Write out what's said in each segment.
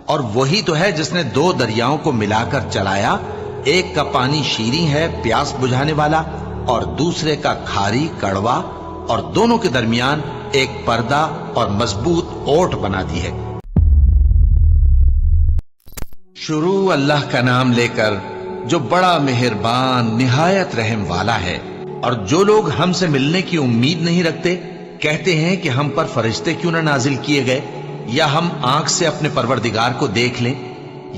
اور وہی تو ہے جس نے دو دریاؤں کو ملا کر چلایا، ایک کا پانی شیریں ہے پیاس بجھانے والا، اور دوسرے کا کھاری کڑوا، اور دونوں کے درمیان ایک پردہ اور مضبوط اوٹ بنا دی ہے۔ شروع اللہ کا نام لے کر جو بڑا مہربان نہایت رحم والا ہے۔ اور جو لوگ ہم سے ملنے کی امید نہیں رکھتے کہتے ہیں کہ ہم پر فرشتے کیوں نہ نازل کیے گئے، یا ہم آنکھ سے اپنے پروردگار کو دیکھ لیں۔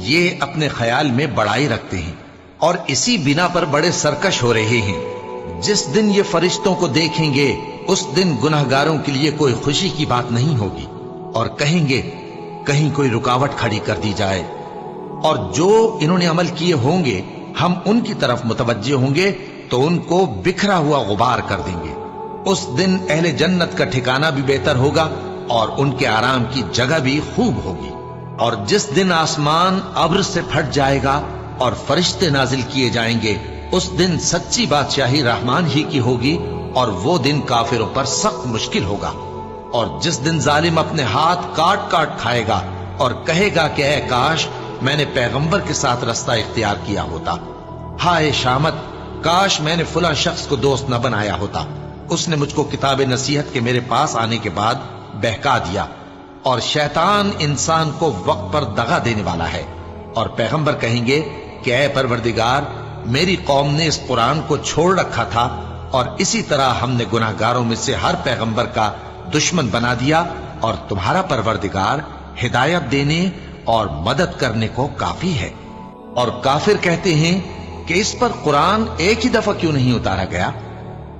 یہ اپنے خیال میں بڑائی رکھتے ہیں اور اسی بنا پر بڑے سرکش ہو رہے ہیں۔ جس دن یہ فرشتوں کو دیکھیں گے اس دن گناہگاروں کے لیے کوئی خوشی کی بات نہیں ہوگی، اور کہیں گے کہیں کوئی رکاوٹ کھڑی کر دی جائے۔ اور جو انہوں نے عمل کیے ہوں گے ہم ان کی طرف متوجہ ہوں گے تو ان کو بکھرا ہوا غبار کر دیں گے۔ اس دن اہل جنت کا ٹھکانہ بھی بہتر ہوگا اور ان کے آرام کی جگہ بھی خوب ہوگی۔ اور جس دن آسمان ابر سے پھٹ جائے گا اور فرشتے نازل کیے جائیں گے، اس دن سچی بادشاہی رحمان ہی کی ہوگی، اور وہ دن کافروں پر سخت مشکل ہوگا۔ اور جس دن ظالم اپنے ہاتھ کاٹ کاٹ کھائے گا اور کہے گا کہ اے کاش میں نے پیغمبر کے ساتھ رستہ اختیار کیا ہوتا، ہائے شامت کاش میں نے فلاں شخص کو دوست نہ بنایا ہوتا، اس نے مجھ کو کتاب نصیحت کے میرے پاس آنے کے بعد بہکا دیا۔ اور شیطان انسان کو وقت پر دغا دینے والا ہے۔ اور پیغمبر کہیں گے کہ اے پروردگار، میری قوم نے اس قرآن کو چھوڑ رکھا تھا، اور اسی طرح ہم نے گناہگاروں میں سے ہر پیغمبر کا دشمن بنا دیا، اور تمہارا پروردگار ہدایت دینے اور مدد کرنے کو کافی ہے۔ اور کافر کہتے ہیں کہ اس پر قرآن ایک ہی دفعہ کیوں نہیں اتارا گیا؟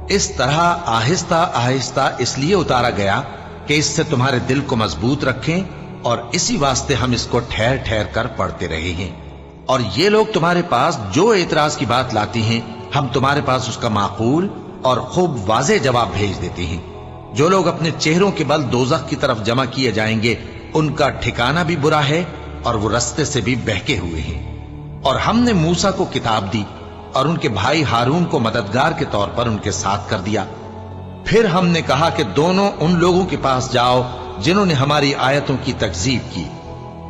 اس طرح آہستہ آہستہ اس لیے اتارا گیا کہ اس سے تمہارے دل کو مضبوط رکھیں، اور اسی واسطے ہم اس کو ٹھہر ٹھہر کر پڑھتے رہے ہیں۔ اور یہ لوگ تمہارے پاس جو اعتراض کی بات لاتی ہیں ہم تمہارے پاس اس کا معقول اور خوب واضح جواب بھیج دیتے ہیں۔ جو لوگ اپنے چہروں کے بل دوزخ کی طرف جمع کیے جائیں گے ان کا ٹھکانہ بھی برا ہے، اور وہ رستے سے بھی بہکے ہوئے ہیں۔ اور ہم نے موسیٰ کو کتاب دی اور ان کے بھائی ہارون کو مددگار کے طور پر ان کے ساتھ کر دیا۔ پھر ہم نے کہا کہ دونوں ان لوگوں کے پاس جاؤ جنہوں نے ہماری آیتوں کی تکذیب کی۔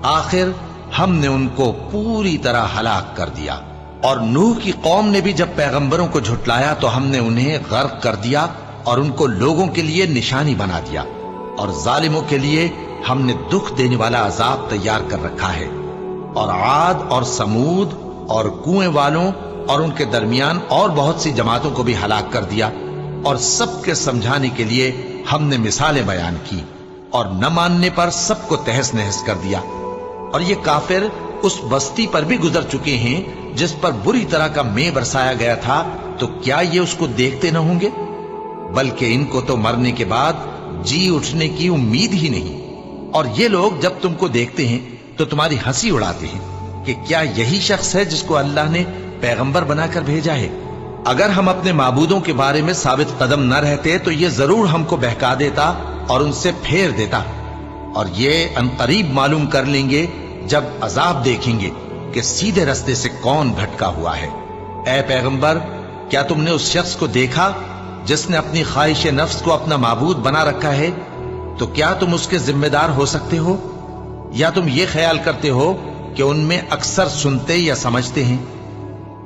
آخر ہم نے ان کو پوری طرح ہلاک کر دیا۔ اور نوح کی قوم نے بھی جب پیغمبروں کو جھٹلایا تو ہم نے انہیں غرق کر دیا اور ان کو لوگوں کے لیے نشانی بنا دیا۔ اور ظالموں کے لیے ہم نے دکھ دینے والا عذاب تیار کر رکھا ہے۔ اور عاد اور سمود اور کنویں والوں اور ان کے درمیان اور بہت سی جماعتوں کو بھی ہلاک کر دیا، اور سب کے سمجھانے کے لیے ہم نے مثالیں بیان کی، اور نہ ماننے پر سب کو تہس نہس کر دیا۔ اور یہ کافر اس بستی پر بھی گزر چکے ہیں جس پر بری طرح کا مے برسایا گیا تھا، تو کیا یہ اس کو دیکھتے نہ ہوں گے؟ بلکہ ان کو تو مرنے کے بعد جی اٹھنے کی امید ہی نہیں۔ اور یہ لوگ جب تم کو دیکھتے ہیں تو تمہاری ہنسی اڑاتے ہیں کہ کیا یہی شخص ہے جس کو اللہ نے پیغمبر بنا کر بھیجا ہے؟ اگر ہم اپنے معبودوں کے بارے میں ثابت قدم نہ رہتے تو یہ ضرور ہم کو بہکا دیتا اور ان سے پھیر دیتا، اور یہ انقریب معلوم کر لیں گے جب عذاب دیکھیں گے کہ سیدھے رستے سے کون بھٹکا ہوا ہے۔ اے پیغمبر، کیا تم نے اس شخص کو دیکھا جس نے اپنی خواہش نفس کو اپنا معبود بنا رکھا ہے؟ تو کیا تم اس کے ذمہ دار ہو سکتے ہو؟ یا تم یہ خیال کرتے ہو کہ ان میں اکثر سنتے یا سمجھتے ہیں؟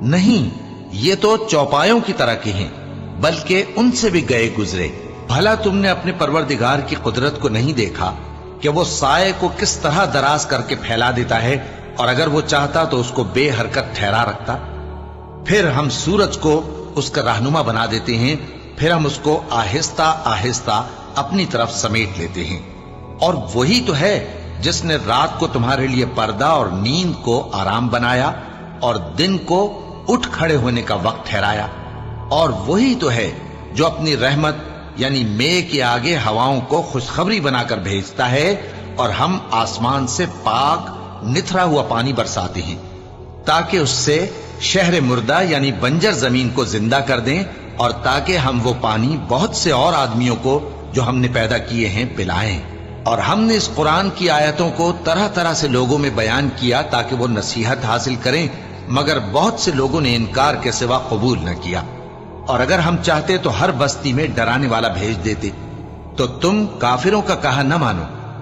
نہیں، یہ تو چوپایوں کی طرح کے ہیں، بلکہ ان سے بھی گئے گزرے۔ بھلا تم نے اپنے پروردگار کی قدرت کو نہیں دیکھا کہ وہ سائے کو کس طرح دراز کر کے پھیلا دیتا ہے، اور اگر وہ چاہتا تو اس کو بے حرکت ٹھہرا رکھتا؟ پھر ہم سورج کو اس کا رہنما بنا دیتے ہیں، پھر ہم اس کو آہستہ آہستہ اپنی طرف سمیٹ لیتے ہیں۔ اور وہی تو ہے جس نے رات کو تمہارے لیے پردہ اور نیند کو آرام بنایا، اور دن کو اٹھ کھڑے ہونے کا وقت ٹھہرایا۔ اور وہی تو ہے جو اپنی رحمت یعنی مے کے آگے ہواؤں کو خوشخبری بنا کر بھیجتا ہے، اور ہم آسمان سے پاک نتھرا ہوا پانی برساتے ہیں تاکہ اس سے شہر مردہ یعنی بنجر زمین کو زندہ کر دیں، اور تاکہ ہم وہ پانی بہت سے اور آدمیوں کو جو ہم نے پیدا کیے ہیں پلائیں۔ اور ہم نے اس قرآن کی آیتوں کو طرح طرح سے لوگوں میں بیان کیا تاکہ وہ نصیحت حاصل کریں، مگر بہت سے لوگوں نے انکار کے سوا قبول نہ کیا۔ اور اگر ہم چاہتے تو ہر بستی میں ڈرانے والا بھیج دیتے، تو تم کافروں کا کہا نہ مانو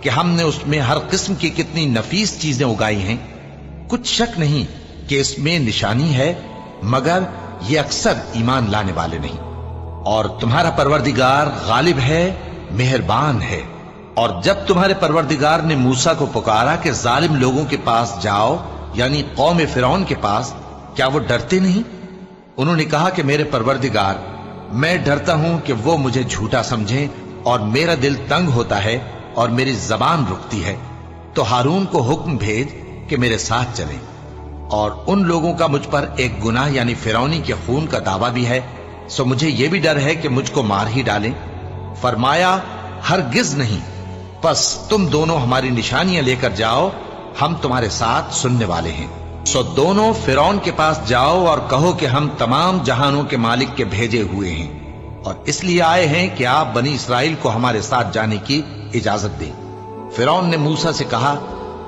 کہ ہم نے اس میں ہر قسم کی کتنی نفیس چیزیں اگائی ہیں، کچھ شک نہیں کہ اس میں نشانی ہے، مگر یہ اکثر ایمان لانے والے نہیں۔ اور تمہارا پروردگار غالب ہے، مہربان ہے۔ اور جب تمہارے پروردگار نے موسیٰ کو پکارا کہ ظالم لوگوں کے پاس جاؤ، یعنی قوم فرعون کے پاس، کیا وہ ڈرتے نہیں؟ انہوں نے کہا کہ میرے پروردگار، میں ڈرتا ہوں کہ وہ مجھے جھوٹا سمجھیں، اور میرا دل تنگ ہوتا ہے اور میری زبان رکتی ہے، تو ہارون کو حکم بھیج کہ میرے ساتھ چلیں۔ اور ان لوگوں کا مجھ پر ایک گناہ یعنی فرعونی کے خون کا دعویٰ بھی ہے، سو مجھے یہ بھی ڈر ہے کہ مجھ کو مار ہی ڈالیں۔ فرمایا ہرگز نہیں، پس تم دونوں ہماری نشانیاں لے کر جاؤ، ہم تمہارے ساتھ سننے والے ہیں۔ سو دونوں فرعون کے پاس جاؤ اور کہو کہ ہم تمام جہانوں کے مالک کے بھیجے ہوئے ہیں، اور اس لیے آئے ہیں کہ آپ بنی اسرائیل کو ہمارے ساتھ جانے کی اجازت دیں۔ فرعون نے موسیٰ سے کہا،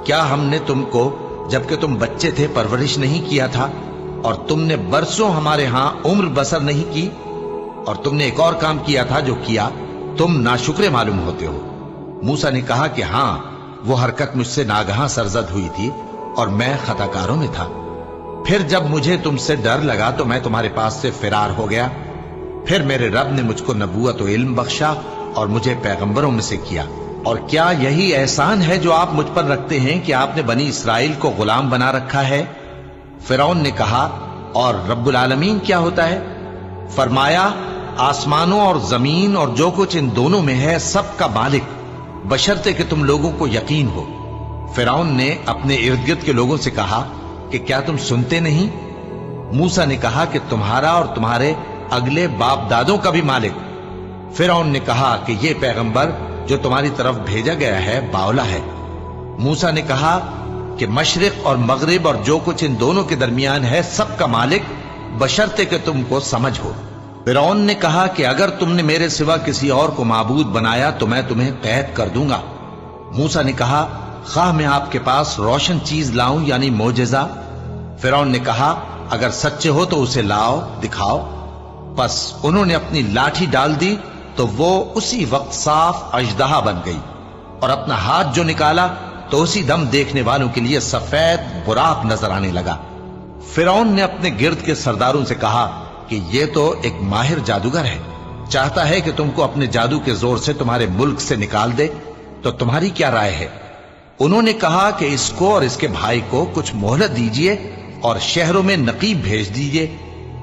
کیا ہم نے تم کو جبکہ تم بچے تھے پرورش نہیں کیا تھا، اور تم نے برسوں ہمارے ہاں عمر بسر نہیں کی؟ اور تم نے ایک اور کام کیا تھا جو کیا، تم ناشکرے معلوم ہوتے ہو۔ موسیٰ نے کہا کہ ہاں، وہ حرکت مجھ سے ناگہاں سرزد ہوئی تھی اور میں خطا کاروں میں تھا۔ پھر جب مجھے تم سے ڈر لگا تو میں تمہارے پاس سے فرار ہو گیا۔ پھر میرے رب نے مجھ کو نبوت و علم بخشا اور مجھے پیغمبروں میں سے کیا۔ اور کیا یہی احسان ہے جو آپ مجھ پر رکھتے ہیں کہ آپ نے بنی اسرائیل کو غلام بنا رکھا ہے؟ فرعون نے کہا، اور رب العالمین کیا ہوتا ہے؟ فرمایا، آسمانوں اور زمین اور جو کچھ ان دونوں میں ہے سب کا مالک، بشرطے کہ تم لوگوں کو یقین ہو۔ فرعون نے اپنے ارد گرد کے لوگوں سے کہا کہ کیا تم سنتے نہیں؟ موسیٰ نے کہا کہ تمہارا اور تمہارے اگلے باپ دادوں کا بھی مالک۔ فرعون نے کہا کہ یہ پیغمبر جو تمہاری طرف بھیجا گیا ہے باولا ہے۔ موسیٰ نے کہا کہ مشرق اور مغرب اور جو کچھ ان دونوں کے درمیان ہے سب کا مالک، بشرطے کہ تم کو سمجھ ہو۔ فرعون نے کہا کہ اگر تم نے میرے سوا کسی اور کو معبود بنایا تو میں تمہیں قید کر دوں گا۔ موسیٰ نے کہا، خواہ میں آپ کے پاس روشن چیز لاؤں یعنی معجزہ؟ فرعون نے کہا، اگر سچے ہو تو اسے لاؤ، دکھاؤ۔ پس انہوں نے اپنی لاٹھی ڈال دی تو وہ اسی وقت صاف اژدہا بن گئی، اور اپنا ہاتھ جو نکالا تو اسی دم دیکھنے والوں کے لیے سفید براق نظر آنے لگا۔ فرعون نے اپنے گرد کے سرداروں سے کہا کہ یہ تو ایک ماہر جادوگر ہے، چاہتا ہے کہ تم کو اپنے جادو کے زور سے تمہارے ملک سے نکال دے، تو تمہاری کیا رائے ہے؟ انہوں نے کہا کہ اس کو اور اس کے بھائی کو کچھ مہلت دیجئے اور شہروں میں نقیب بھیج دیجئے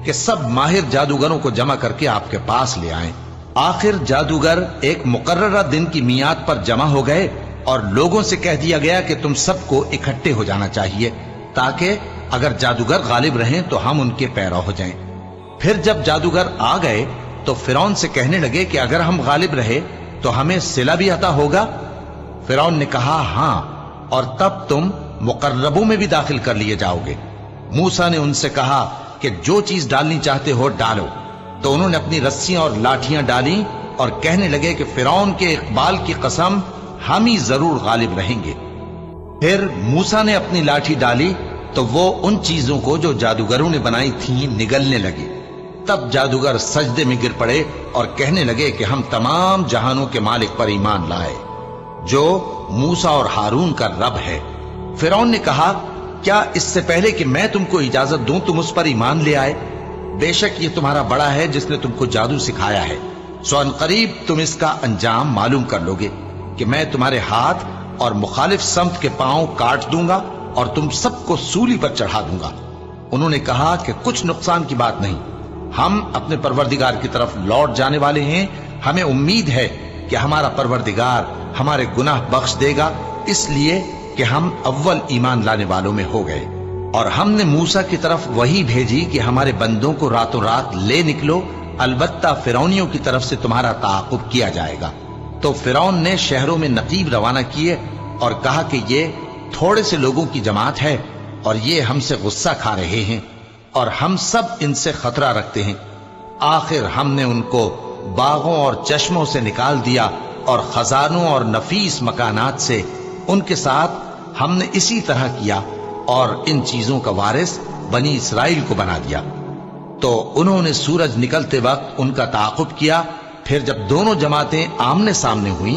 کہ سب ماہر جادوگروں کو جمع کر کے آپ کے پاس لے آئیں۔ آخر جادوگر ایک مقررہ دن کی میعاد پر جمع ہو گئے اور لوگوں سے کہہ دیا گیا کہ تم سب کو اکٹھے ہو جانا چاہیے، تاکہ اگر جادوگر غالب رہیں تو ہم ان کے پیرو ہو جائیں۔ پھر جب جادوگر آ گئے تو فرعون سے کہنے لگے کہ اگر ہم غالب رہے تو ہمیں صلہ بھی عطا ہوگا؟ فرعون نے کہا، ہاں، اور تب تم مقربوں میں بھی داخل کر لیے جاؤ گے۔ موسیٰ نے ان سے کہا کہ جو چیز ڈالنی چاہتے ہو ڈالو، تو انہوں نے اپنی رسیاں اور لاٹھیاں ڈالیں اور کہنے لگے کہ فرعون کے اقبال کی قسم، ہم ہی ضرور غالب رہیں گے۔ پھر موسیٰ نے اپنی لاٹھی ڈالی تو وہ ان چیزوں کو جو جادوگروں نے بنائی تھیں نگلنے لگی۔ تب جادوگر سجدے میں گر پڑے اور کہنے لگے کہ ہم تمام جہانوں کے مالک پر ایمان لائے، جو موسیٰ اور ہارون کا رب ہے۔ فرعون نے کہا، کیا اس سے پہلے کہ میں تم کو اجازت دوں تم اس پر ایمان لے آئے؟ بے شک یہ تمہارا بڑا ہے جس نے تم کو جادو سکھایا ہے، سو ان قریب تم اس کا انجام معلوم کر لو گے کہ میں تمہارے ہاتھ اور مخالف سمت کے پاؤں کاٹ دوں گا اور تم سب کو سولی پر چڑھا دوں گا۔ انہوں نے کہا کہ کچھ نقصان کی بات نہیں، ہم اپنے پروردگار کی طرف لوٹ جانے والے ہیں، ہمیں امید ہے کہ ہمارا پروردگار ہمارے گناہ بخش دے گا، اس لیے کہ ہم اول ایمان لانے والوں میں ہو گئے۔ اور ہم نے موسیٰ کی طرف وحی بھیجی کہ ہمارے بندوں کو راتوں رات لے نکلو، البتہ فرعونیوں کی طرف سے تمہارا تعاقب کیا جائے گا۔ تو فرعون نے شہروں میں نقیب روانہ کیے اور کہا کہ یہ تھوڑے سے لوگوں کی جماعت ہے اور یہ ہم سے غصہ کھا رہے ہیں اور ہم سب ان سے خطرہ رکھتے ہیں۔ آخر ہم نے ان کو باغوں اور چشموں سے نکال دیا اور خزانوں اور نفیس مکانات سے، ان کے ساتھ ہم نے اسی طرح کیا اور ان چیزوں کا وارث بنی اسرائیل کو بنا دیا۔ تو انہوں نے سورج نکلتے وقت ان کا تعاقب کیا، پھر جب دونوں جماعتیں آمنے سامنے ہوئیں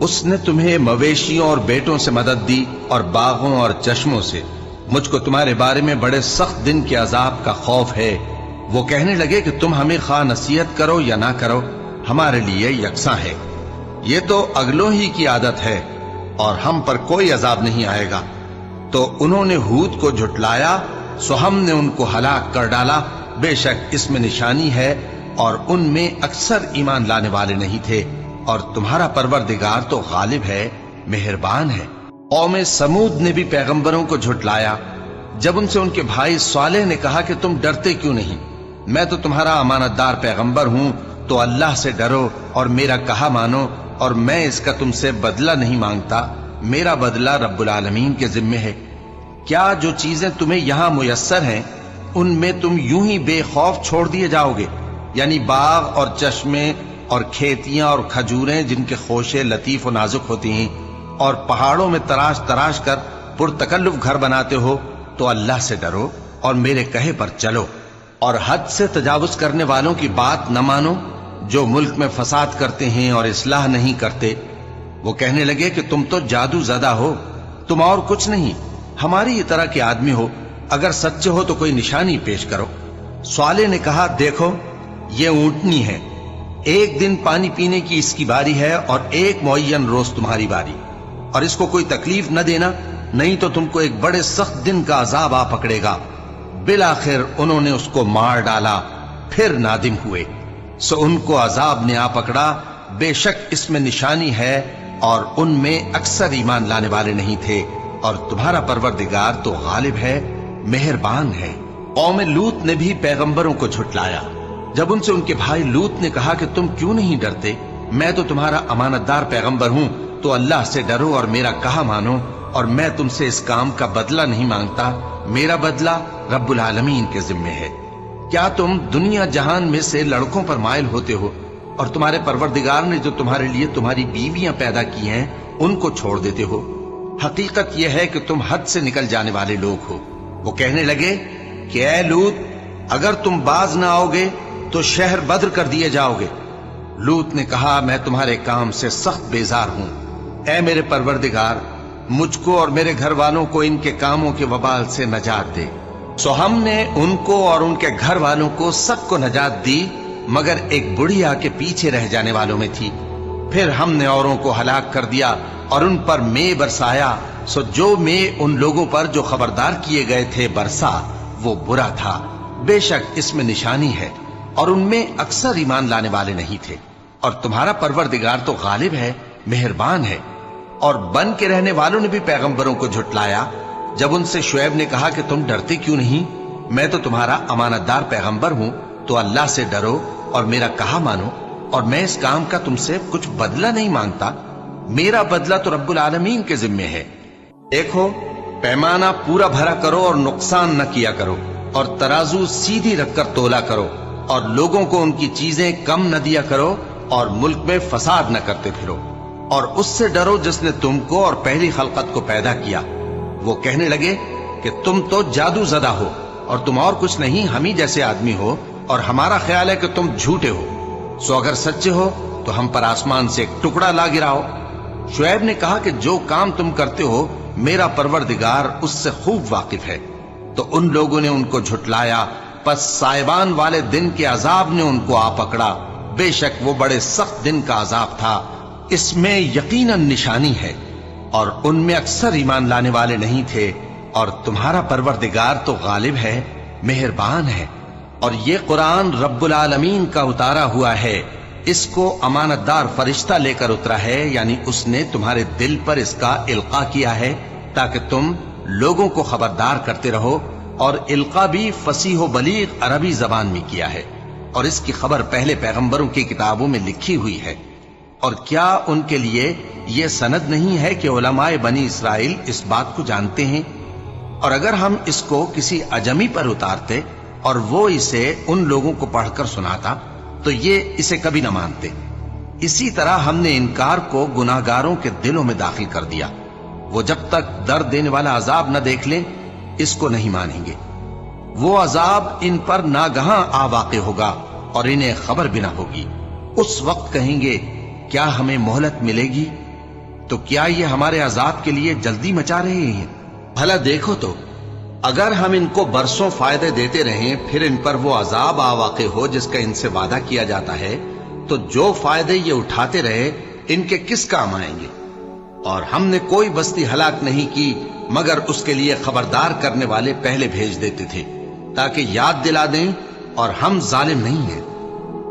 اس نے تمہیں مویشیوں اور بیٹوں سے مدد دی اور باغوں اور چشموں سے. مجھ کو تمہارے بارے میں بڑے سخت دن کے عذاب کا خوف ہے. وہ کہنے لگے کہ تم ہمیں خواہ نصیحت کرو یا نہ کرو ہمارے لیے یکساں ہے. یہ تو اگلوں ہی کی عادت ہے اور ہم پر کوئی عذاب نہیں آئے گا. تو انہوں نے ہود کو جھٹلایا سو ہم نے ان کو ہلاک کر ڈالا. بے شک اس میں نشانی ہے اور ان میں اکثر ایمان لانے والے نہیں تھے. اور تمہارا پروردگار تو غالب ہے، مہربان ہے. قوم سمود نے بھی پیغمبروں کو جھٹلایا جب ان سے ان کے بھائی صالح نے کہا کہ تم ڈرتے کیوں نہیں؟ میں تو تمہارا امانت دار پیغمبر ہوں، تو اللہ سے ڈرو اور میرا کہا مانو، اور میں اس کا تم سے بدلہ نہیں مانگتا. میرا بدلہ رب العالمین کے ذمے ہے. کیا جو چیزیں تمہیں یہاں میسر ہیں ان میں تم یوں ہی بے خوف چھوڑ دیے جاؤ گے؟ یعنی باغ اور چشمے اور کھیتیاں اور کھجوریں جن کے خوشے لطیف و نازک ہوتی ہیں، اور پہاڑوں میں تراش تراش کر پرتکلف گھر بناتے ہو. تو اللہ سے ڈرو اور میرے کہے پر چلو، اور حد سے تجاوز کرنے والوں کی بات نہ مانو جو ملک میں فساد کرتے ہیں اور اصلاح نہیں کرتے. وہ کہنے لگے کہ تم تو جادو زدہ ہو، تم اور کچھ نہیں، ہماری یہ طرح کے آدمی ہو. اگر سچے ہو تو کوئی نشانی پیش کرو. صالح نے کہا دیکھو یہ اونٹنی ہے، ایک دن پانی پینے کی اس کی باری ہے اور ایک معین روز تمہاری باری، اور اس کو کوئی تکلیف نہ دینا نہیں تو تم کو ایک بڑے سخت دن کا عذاب آ پکڑے گا. بالآخر انہوں نے اس کو مار ڈالا، پھر نادم ہوئے سو ان کو عذاب نے آ پکڑا. بے شک اس میں نشانی ہے اور ان میں اکثر ایمان لانے والے نہیں تھے. اور تمہارا پروردگار تو غالب ہے، مہربان ہے. قوم لوط نے بھی پیغمبروں کو جھٹلایا جب ان سے ان کے بھائی لوط نے کہا کہ تم کیوں نہیں ڈرتے؟ میں تو تمہارا امانت دار پیغمبر ہوں، تو اللہ سے ڈرو اور میرا کہا مانو، اور میں تم سے اس کام کا بدلہ نہیں مانگتا. میرا بدلہ رب العالمین کے ذمے ہے. کیا تم دنیا جہان میں سے لڑکوں پر مائل ہوتے ہو اور تمہارے پروردگار نے جو تمہارے لیے تمہاری بیویاں پیدا کی ہیں ان کو چھوڑ دیتے ہو؟ حقیقت یہ ہے کہ تم حد سے نکل جانے والے لوگ ہو. وہ کہنے لگے کہ اے لوط اگر تم باز نہ آؤ گے تو شہر بدر کر دیے جاؤ گے. لوط نے کہا میں تمہارے کام سے سخت بیزار ہوں. اے میرے پروردگار مجھ کو اور میرے گھر والوں کو ان کے کاموں کے وبال سے نجات دے. سو ہم نے ان کو اور ان کے گھر والوں کو سب کو نجات دی مگر ایک بڑھیا کے پیچھے رہ جانے والوں میں تھی. پھر ہم نے اوروں کو ہلاک کر دیا اور ان پر مے برسایا. سو جو مے ان لوگوں پر جو خبردار کیے گئے تھے برسا وہ برا تھا. بے شک اس میں نشانی ہے اور ان میں اکثر ایمان لانے والے نہیں تھے. اور تمہارا پروردگار تو غالب ہے، مہربان ہے. اور بن کے رہنے والوں نے بھی پیغمبروں کو جھٹلایا جب ان سے شعیب نے کہا کہ تم ڈرتے کیوں نہیں؟ میں تو تمہارا امانت دار پیغمبر ہوں، تو اللہ سے ڈرو اور میرا کہا مانو، اور میں اس کام کا تم سے کچھ بدلہ نہیں مانگتا. میرا بدلہ تو رب العالمین کے ذمے ہے. دیکھو پیمانہ پورا بھرا کرو اور نقصان نہ کیا کرو، اور ترازو سیدھی رکھ کر تولا کرو، اور لوگوں کو ان کی چیزیں کم نہ دیا کرو، اور ملک میں فساد نہ کرتے پھرو. اور اس سے ڈرو جس نے تم کو اور پہلی خلقت کو پیدا کیا. وہ کہنے لگے کہ تم تو جادو زدہ ہو اور تم اور کچھ نہیں، ہم ہی جیسے آدمی ہو، اور ہمارا خیال ہے کہ تم جھوٹے ہو. سو اگر سچے ہو تو ہم پر آسمان سے ایک ٹکڑا لا گراؤ. شعیب نے کہا کہ جو کام تم کرتے ہو میرا پروردگار اس سے خوب واقف ہے. تو ان لوگوں نے ان کو جھٹلایا، پس سائبان والے دن کے عذاب نے ان کو آ پکڑا. بے شک وہ بڑے سخت دن کا عذاب تھا، اس میں یقیناً نشانی ہے، اور ان میں اکثر ایمان لانے والے نہیں تھے. اور تمہارا پروردگار تو غالب ہے، مہربان ہے. اور یہ قرآن رب العالمین کا اتارا ہوا ہے، اس کو امانت دار فرشتہ لے کر اترا ہے، یعنی اس نے تمہارے دل پر اس کا القاء کیا ہے تاکہ تم لوگوں کو خبردار کرتے رہو. اور القاء بھی فصیح و بلیغ عربی زبان میں کیا ہے، اور اس کی خبر پہلے پیغمبروں کی کتابوں میں لکھی ہوئی ہے. اور کیا ان کے لیے یہ سند نہیں ہے کہ علماء بنی اسرائیل اس بات کو جانتے ہیں؟ اور اگر ہم اس کو کسی اجمی پر اتارتے اور وہ اسے ان لوگوں کو پڑھ کر سناتا تو یہ اسے کبھی نہ مانتے. اسی طرح ہم نے انکار کو گناہگاروں کے دلوں میں داخل کر دیا. وہ جب تک درد دینے والا عذاب نہ دیکھ لیں اس کو نہیں مانیں گے. وہ عذاب ان پر ناگہاں آ واقع ہوگا اور انہیں خبر بھی نہ ہوگی. اس وقت کہیں گے کیا ہمیں مہلت ملے گی؟ تو کیا یہ ہمارے عذاب کے لیے جلدی مچا رہے ہیں؟ بھلا دیکھو تو، اگر ہم ان کو برسوں فائدے دیتے رہیں پھر ان پر وہ عذاب آ واقع ہو جس کا ان سے وعدہ کیا جاتا ہے، تو جو فائدے یہ اٹھاتے رہے ان کے کس کام آئیں گے؟ اور ہم نے کوئی بستی ہلاک نہیں کی مگر اس کے لیے خبردار کرنے والے پہلے بھیج دیتے تھے تاکہ یاد دلا دیں، اور ہم ظالم نہیں ہیں۔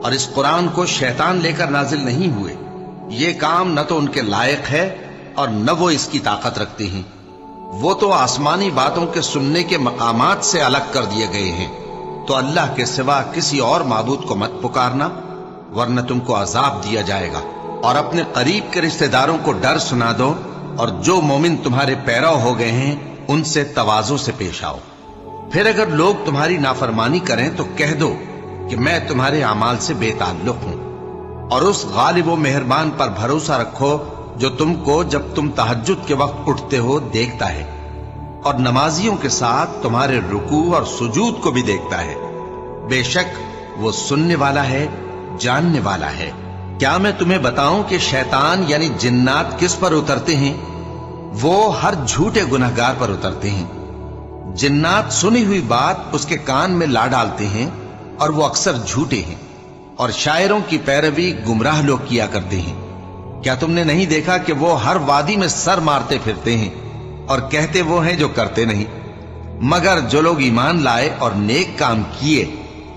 اور اس قرآن کو شیطان لے کر نازل نہیں ہوئے، یہ کام نہ تو ان کے لائق ہے اور نہ وہ اس کی طاقت رکھتے ہیں۔ وہ تو آسمانی باتوں کے سننے کے مقامات سے الگ کر دیے گئے ہیں۔ تو اللہ کے سوا کسی اور معبود کو مت پکارنا ورنہ تم کو عذاب دیا جائے گا، اور اپنے قریب کے رشتہ داروں کو ڈر سنا دو، اور جو مومن تمہارے پیرو ہو گئے ہیں ان سے تواضع سے پیش آؤ۔ پھر اگر لوگ تمہاری نافرمانی کریں تو کہہ دو کہ میں تمہارے اعمال سے بے تعلق ہوں، اور اس غالب و مہربان پر بھروسہ رکھو جو تم کو جب تم تہجد کے وقت اٹھتے ہو دیکھتا ہے، اور نمازیوں کے ساتھ تمہارے رکوع اور سجود کو بھی دیکھتا ہے۔ بے شک وہ سننے والا ہے، جاننے والا ہے۔ کیا میں تمہیں بتاؤں کہ شیطان یعنی جنات کس پر اترتے ہیں؟ وہ ہر جھوٹے گنہگار پر اترتے ہیں۔ جنات سنی ہوئی بات اس کے کان میں لا ڈالتے ہیں، اور وہ اکثر جھوٹے ہیں، اور شاعروں کی پیروی گمراہ لوگ کیا کرتے ہیں۔ کیا تم نے نہیں دیکھا کہ وہ ہر وادی میں سر مارتے پھرتے ہیں، اور کہتے وہ ہیں جو کرتے نہیں؟ مگر جو لوگ ایمان لائے اور نیک کام کیے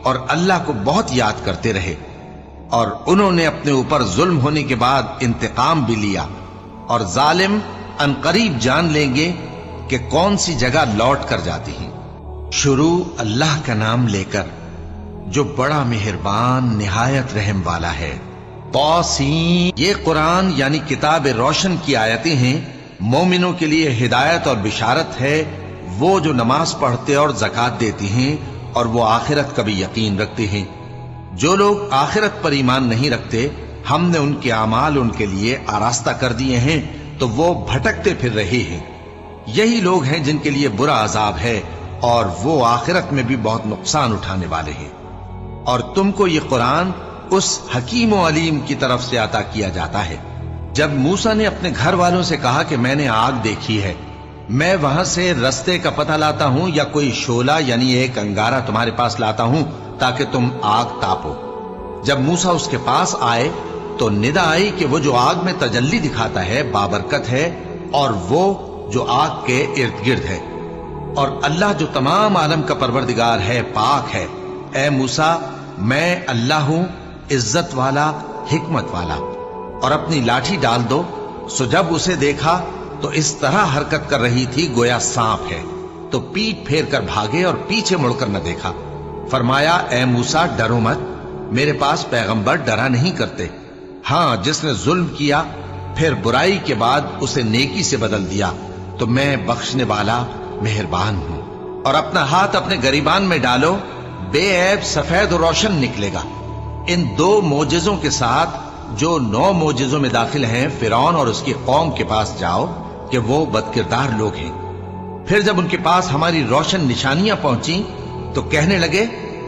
اور اللہ کو بہت یاد کرتے رہے، اور انہوں نے اپنے اوپر ظلم ہونے کے بعد انتقام بھی لیا، اور ظالم عنقریب جان لیں گے کہ کون سی جگہ لوٹ کر جاتی ہیں۔ شروع اللہ کا نام لے کر جو بڑا مہربان نہایت رحم والا ہے۔ طاسین، یہ قرآن یعنی کتاب روشن کی آیتیں ہیں، مومنوں کے لیے ہدایت اور بشارت ہے، وہ جو نماز پڑھتے اور زکوٰۃ دیتے ہیں اور وہ آخرت کا بھی یقین رکھتے ہیں۔ جو لوگ آخرت پر ایمان نہیں رکھتے ہم نے ان کے اعمال ان کے لیے آراستہ کر دیے ہیں تو وہ بھٹکتے پھر رہے ہیں۔ یہی لوگ ہیں جن کے لیے برا عذاب ہے اور وہ آخرت میں بھی بہت نقصان اٹھانے والے ہیں۔ اور تم کو یہ قرآن اس حکیم و علیم کی طرف سے عطا کیا جاتا ہے۔ جب موسیٰ نے اپنے گھر والوں سے کہا کہ میں نے آگ دیکھی ہے، میں وہاں سے رستے کا پتہ لاتا ہوں یا کوئی شعلہ یعنی ایک انگارہ تمہارے پاس لاتا ہوں تاکہ تم آگ تاپو۔ جب موسیٰ اس کے پاس آئے تو ندا آئی کہ وہ جو آگ میں تجلی دکھاتا ہے بابرکت ہے، اور وہ جو آگ کے ارد گرد ہے، اور اللہ جو تمام عالم کا پروردگار ہے پاک ہے۔ اے موسیٰ، میں اللہ ہوں، عزت والا، حکمت والا، اور اپنی لاٹھی ڈال دو۔ سو جب اسے دیکھا تو اس طرح حرکت کر رہی تھی گویا سانپ ہے، تو پیٹ پھیر کر بھاگے اور پیچھے مڑ کر نہ دیکھا۔ فرمایا اے موسیٰ ڈرو مت، میرے پاس پیغمبر ڈرا نہیں کرتے۔ ہاں، جس نے ظلم کیا پھر برائی کے بعد اسے نیکی سے بدل دیا تو میں بخشنے والا مہربان ہوں۔ اور اپنا ہاتھ اپنے گریبان میں ڈالو، بے عیب سفید و روشن نکلے گا۔ ان 2 معجزوں کے ساتھ جو 9 معجزوں میں داخل ہیں فرعون اور اس کی قوم کے پاس جاؤ کہ وہ بدکردار لوگ ہیں۔ پھر جب ان کے پاس ہماری روشن نشانیاں پہنچیں تو کہنے لگے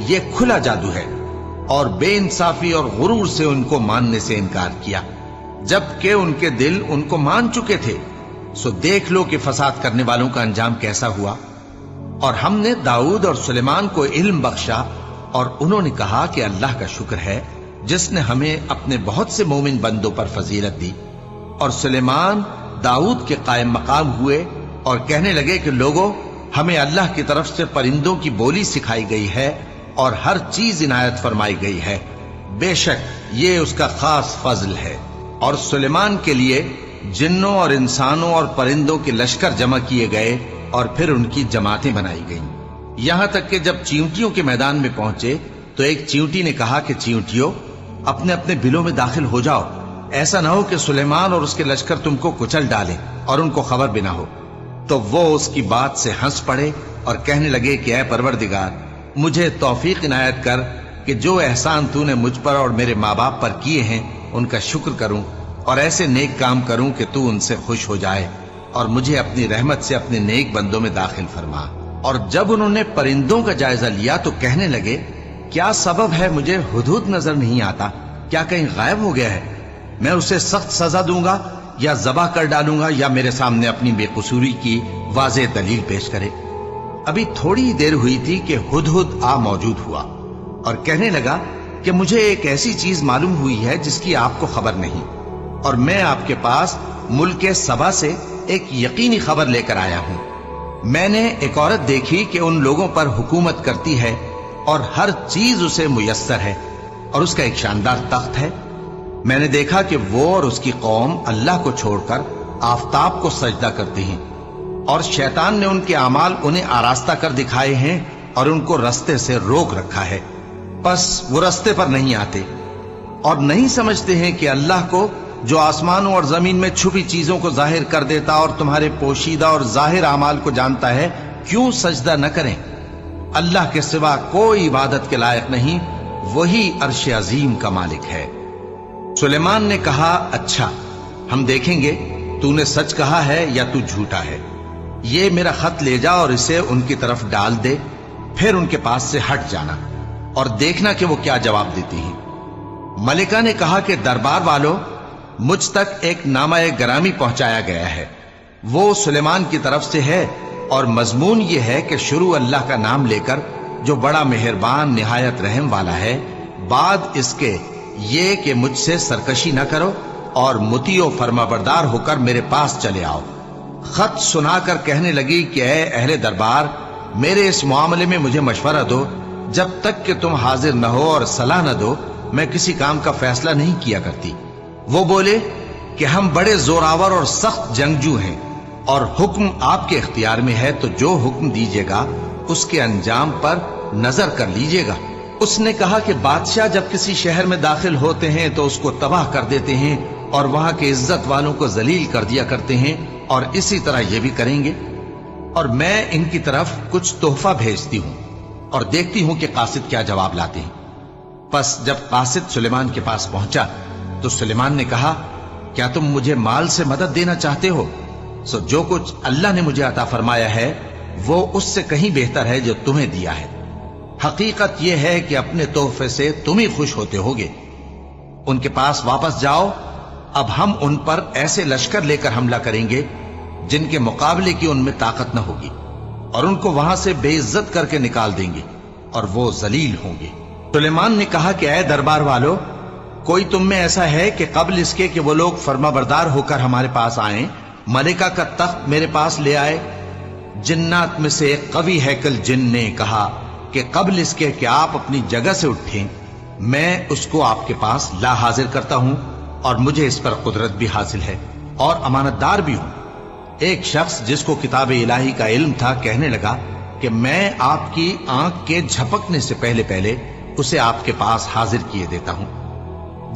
یہ کھلا جادو ہے، اور بے انصافی اور غرور سے ان کو ماننے سے انکار کیا، جبکہ ان کے دل ان کو مان چکے تھے۔ سو دیکھ لو کہ فساد کرنے والوں کا انجام کیسا ہوا۔ اور ہم نے داؤد اور سلیمان کو علم بخشا، اور انہوں نے کہا کہ اللہ کا شکر ہے جس نے ہمیں اپنے بہت سے مومن بندوں پر فضیلت دی۔ اور سلیمان داؤد کے قائم مقام ہوئے اور کہنے لگے کہ لوگوں، ہمیں اللہ کی طرف سے پرندوں کی بولی سکھائی گئی ہے اور ہر چیز عنایت فرمائی گئی ہے، بے شک یہ اس کا خاص فضل ہے۔ اور سلیمان کے لیے جنوں اور انسانوں اور پرندوں کے لشکر جمع کیے گئے اور پھر ان کی جماعتیں بنائی گئیں، یہاں تک کہ جب چیونٹیوں کے میدان میں پہنچے تو ایک چیونٹی نے کہا کہ چیونٹیوں، اپنے اپنے بلوں میں داخل ہو جاؤ، ایسا نہ ہو کہ سلیمان اور اس کے لشکر تم کو کچل ڈالیں اور ان کو خبر بھی نہ ہو۔ تو وہ اس کی بات سے ہنس پڑے اور کہنے لگے کہ اے پروردگار، مجھے توفیق عنایت کر کہ جو احسان تو نے مجھ پر اور میرے ماں باپ پر کیے ہیں ان کا شکر کروں، اور ایسے نیک کام کروں کہ تو ان سے خوش ہو جائے، اور مجھے اپنی رحمت سے اپنے نیک بندوں میں داخل فرما۔ اور جب انہوں نے پرندوں کا جائزہ لیا تو کہنے لگے کیا سبب ہے مجھے ہدہد نظر نہیں آتا؟ کیا کہیں غائب ہو گیا ہے؟ میں اسے سخت سزا دوں گا یا ذبح کر ڈالوں گا یا میرے سامنے اپنی بے قصوری کی واضح دلیل پیش کرے۔ ابھی تھوڑی ہی دیر ہوئی تھی کہ ہدہد آ موجود ہوا اور کہنے لگا کہ مجھے ایک ایسی چیز معلوم ہوئی ہے جس کی آپ کو خبر نہیں، اور میں آپ کے پاس ملک سبا سے ایک یقینی خبر لے کر آیا ہوں۔ میں نے ایک عورت دیکھی کہ ان لوگوں پر حکومت کرتی ہے اور ہر چیز اسے میسر ہے، اور اس کا ایک شاندار تخت ہے۔ میں نے دیکھا کہ وہ اور اس کی قوم اللہ کو چھوڑ کر آفتاب کو سجدہ کرتے ہیں، اور شیطان نے ان کے اعمال انہیں آراستہ کر دکھائے ہیں اور ان کو رستے سے روک رکھا ہے، پس وہ رستے پر نہیں آتے اور نہیں سمجھتے ہیں کہ اللہ کو جو آسمانوں اور زمین میں چھپی چیزوں کو ظاہر کر دیتا اور تمہارے پوشیدہ اور ظاہر اعمال کو جانتا ہے، کیوں سجدہ نہ کریں؟ اللہ کے سوا کوئی عبادت کے لائق نہیں، وہی عرش عظیم کا مالک ہے۔ سلیمان نے کہا، اچھا ہم دیکھیں گے تو نے سچ کہا ہے یا تو جھوٹا ہے۔ یہ میرا خط لے جا اور اسے ان کی طرف ڈال دے، پھر ان کے پاس سے ہٹ جانا اور دیکھنا کہ وہ کیا جواب دیتی ہیں۔ ملکہ نے کہا کہ دربار والوں، مجھ تک ایک نامہ گرامی پہنچایا گیا ہے، وہ سلیمان کی طرف سے ہے، اور مضمون یہ ہے کہ شروع اللہ کا نام لے کر جو بڑا مہربان نہایت رحم والا ہے، بعد اس کے یہ کہ مجھ سے سرکشی نہ کرو اور مطیع و فرما بردار ہو کر میرے پاس چلے آؤ۔ خط سنا کر کہنے لگی کہ اے اہل دربار، میرے اس معاملے میں مجھے مشورہ دو، جب تک کہ تم حاضر نہ ہو اور صلاح نہ دو میں کسی کام کا فیصلہ نہیں کیا کرتی۔ وہ بولے کہ ہم بڑے زوراور اور سخت جنگجو ہیں، اور حکم آپ کے اختیار میں ہے، تو جو حکم دیجیے گا اس کے انجام پر نظر کر لیجیے گا۔ اس نے کہا کہ بادشاہ جب کسی شہر میں داخل ہوتے ہیں تو اس کو تباہ کر دیتے ہیں اور وہاں کے عزت والوں کو ذلیل کر دیا کرتے ہیں، اور اسی طرح یہ بھی کریں گے، اور میں ان کی طرف کچھ تحفہ بھیجتی ہوں اور دیکھتی ہوں کہ قاصد کیا جواب لاتے ہیں۔ پس جب قاصد سلیمان کے پاس پہنچا تو سلیمان نے کہا، کیا تم مجھے مال سے مدد دینا چاہتے ہو؟ سو جو کچھ اللہ نے مجھے عطا فرمایا ہے وہ اس سے کہیں بہتر ہے جو تمہیں دیا ہے۔ حقیقت یہ ہے کہ اپنے تحفے سے تم ہی خوش ہوتے ہوگے۔ ان کے پاس واپس جاؤ، اب ہم ان پر ایسے لشکر لے کر حملہ کریں گے جن کے مقابلے کی ان میں طاقت نہ ہوگی، اور ان کو وہاں سے بے عزت کر کے نکال دیں گے اور وہ ذلیل ہوں گے۔ سلیمان نے کہا کہ اے دربار والو، کوئی تم میں ایسا ہے کہ قبل اس کے کہ وہ لوگ فرما بردار ہو کر ہمارے پاس آئیں، ملکہ کا تخت میرے پاس لے آئے؟ جنات میں سے ایک قوی ہیکل جن نے کہا کہ قبل اس کے کہ آپ اپنی جگہ سے اٹھیں میں اس کو آپ کے پاس لا حاضر کرتا ہوں، اور مجھے اس پر قدرت بھی حاصل ہے اور امانت دار بھی ہوں۔ ایک شخص جس کو کتاب الہی کا علم تھا کہنے لگا کہ میں آپ کی آنکھ کے جھپکنے سے پہلے پہلے اسے آپ کے پاس حاضر کیے دیتا ہوں۔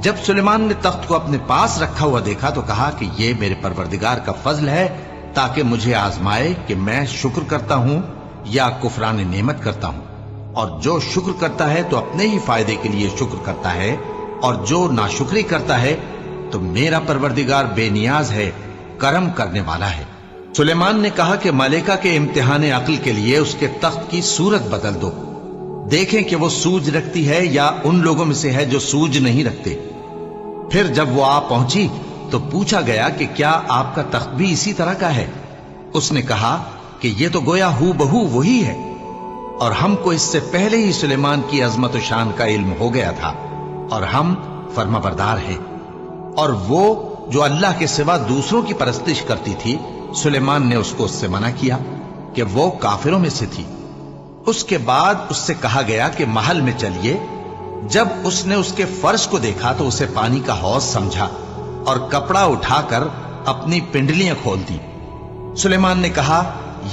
جب سلیمان نے تخت کو اپنے پاس رکھا ہوا دیکھا تو کہا کہ یہ میرے پروردگار کا فضل ہے تاکہ مجھے آزمائے کہ میں شکر کرتا ہوں یا کفران نعمت کرتا ہوں، اور جو شکر کرتا ہے تو اپنے ہی فائدے کے لیے شکر کرتا ہے، اور جو ناشکری کرتا ہے تو میرا پروردگار بے نیاز ہے، کرم کرنے والا ہے۔ سلیمان نے کہا کہ ملکہ کے امتحان عقل کے لیے اس کے تخت کی صورت بدل دو، دیکھیں کہ وہ سوج رکھتی ہے یا ان لوگوں میں سے ہے جو سوج نہیں رکھتے۔ پھر جب وہ آ پہنچی تو پوچھا گیا کہ کیا آپ کا تخت بھی اسی طرح کا ہے؟ اس نے کہا کہ یہ تو گویا ہو بہو وہی ہے، اور ہم کو اس سے پہلے ہی سلیمان کی عظمت و شان کا علم ہو گیا تھا، اور ہم فرما بردار ہیں۔ اور وہ جو اللہ کے سوا دوسروں کی پرستش کرتی تھی، سلیمان نے اس کو اس سے منع کیا کہ وہ کافروں میں سے تھی۔ اس کے بعد اس سے کہا گیا کہ محل میں چلیے۔ جب اس نے اس کے فرش کو دیکھا تو اسے پانی کا حوض سمجھا اور کپڑا اٹھا کر اپنی پنڈلیاں کھول دی۔ سلیمان نے کہا،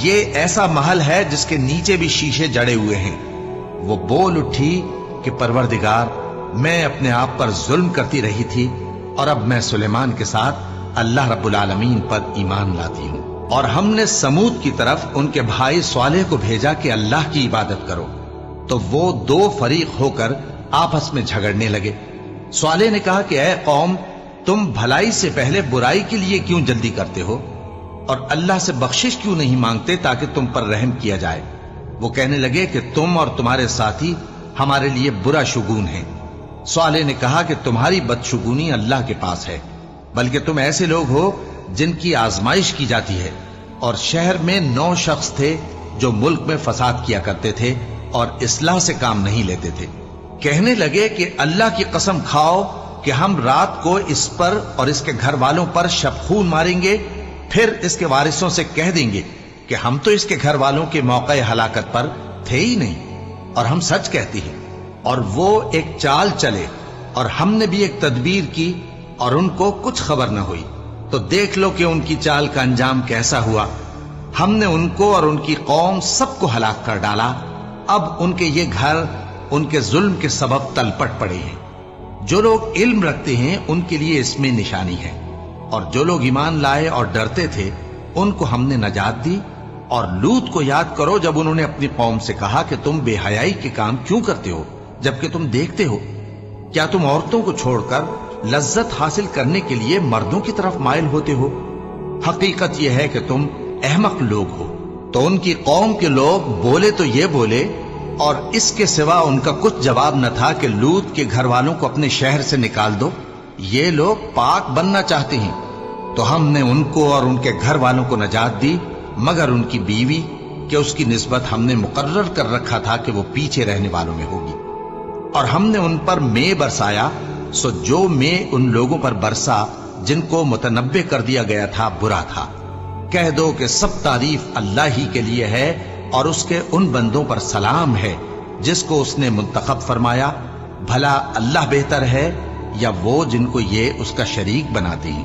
یہ ایسا محل ہے جس کے نیچے بھی شیشے جڑے ہوئے ہیں۔ وہ بول اٹھی کہ پروردگار، میں اپنے آپ پر ظلم کرتی رہی تھی، اور اب میں سلیمان کے ساتھ اللہ رب العالمین پر ایمان لاتی ہوں۔ اور ہم نے سمود کی طرف ان کے بھائی صالح کو بھیجا کہ اللہ کی عبادت کرو، تو وہ دو فریق ہو کر آپس میں جھگڑنے لگے۔ صالح نے کہا کہ اے قوم، تم بھلائی سے پہلے برائی کے لیے کیوں جلدی کرتے ہو، اور اللہ سے بخشش کیوں نہیں مانگتے تاکہ تم پر رحم کیا جائے؟ وہ کہنے لگے کہ تم اور تمہارے ساتھی ہمارے لیے برا شگون ہیں۔ صالح نے کہا کہ تمہاری بدشگونی اللہ کے پاس ہے، بلکہ تم ایسے لوگ ہو جن کی آزمائش کی جاتی ہے، اور شہر میں 9 شخص تھے جو ملک میں فساد کیا کرتے تھے اور اصلاح سے کام نہیں لیتے تھے۔ کہنے لگے کہ اللہ کی قسم کھاؤ کہ ہم رات کو اس پر اور اس کے گھر والوں پر شبخون ماریں گے، پھر اس کے وارثوں سے کہہ دیں گے کہ ہم تو اس کے گھر والوں کے موقع ہلاکت پر تھے ہی نہیں، اور ہم سچ کہتی ہیں۔ اور وہ ایک چال چلے، اور ہم نے بھی ایک تدبیر کی، اور ان کو کچھ خبر نہ ہوئی۔ تو دیکھ لو کہ ان کی چال کا انجام کیسا ہوا۔ ہم نے ان کو اور ان کی قوم سب کو ہلاک کر ڈالا۔ اب ان کے یہ گھر ان کے ظلم کے سبب تلپٹ پڑے ہیں۔ جو لوگ علم رکھتے ہیں ان کے لیے اس میں نشانی ہے، اور جو لوگ ایمان لائے اور ڈرتے تھے ان کو ہم نے نجات دی۔ اور لوط کو یاد کرو جب انہوں نے اپنی قوم سے کہا کہ تم بے حیائی کے کام کیوں کرتے ہو جبکہ تم دیکھتے ہو؟ کیا تم عورتوں کو چھوڑ کر لذت حاصل کرنے کے لیے مردوں کی طرف مائل ہوتے ہو؟ حقیقت یہ ہے کہ تم احمق لوگ ہو۔ تو ان کی قوم کے لوگ بولے تو یہ بولے، اور اس کے سوا ان کا کچھ جواب نہ تھا کہ لوط کے گھر والوں کو اپنے شہر سے نکال دو، یہ لوگ پاک بننا چاہتے ہیں۔ تو ہم نے ان کو اور ان کے گھر والوں کو نجات دی، مگر ان کی بیوی کہ اس کی نسبت ہم نے مقرر کر رکھا تھا کہ وہ پیچھے رہنے والوں میں ہوگی۔ اور ہم نے ان پر مے برسایا، سو جو مے ان لوگوں پر برسا جن کو متنبع کر دیا گیا تھا برا تھا۔ کہہ دو کہ سب تعریف اللہ ہی کے لیے ہے، اور اس کے ان بندوں پر سلام ہے جس کو اس نے منتخب فرمایا۔ بھلا اللہ بہتر ہے یا وہ جن کو یہ اس کا شریک بناتے ہیں؟